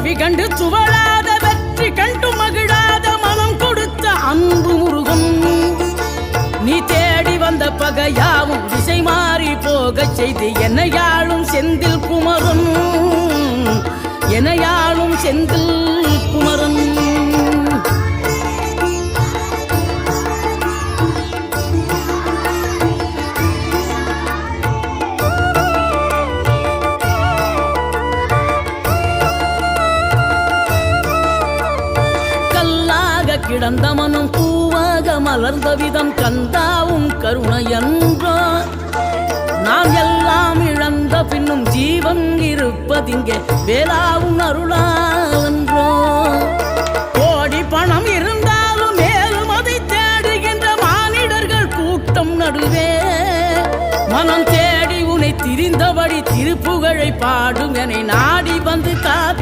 தோல்வி கண்டு துவளாத வெற்றி கண்டு மகிழாத மனம் கொடுத்த அன்பு முருகன் நீ தேடி வந்த பகையாவும் திசை மாறி போகச் செய்து என்னையாளும் செந்தில் குமரன் என்னையாளும் செந்தில் குமரன் கிடந்த மனம் பூவாக மலர்ந்த விதம் கந்தாவும் கருணையன்றோ நாம் எல்லாம் இழந்த பின்னும் ஜீவன் இருப்பதிங்கே வேளாவும் அருளாவென்றோ கோடி பணம் இருந்தாலும் மேலும் அதை தேடுகின்ற மானிடர்கள் கூட்டம் நடுவே மனம் தேடி உனை திரிந்தபடி திருப்புகழை பாடும் என நாடி வந்து காத்த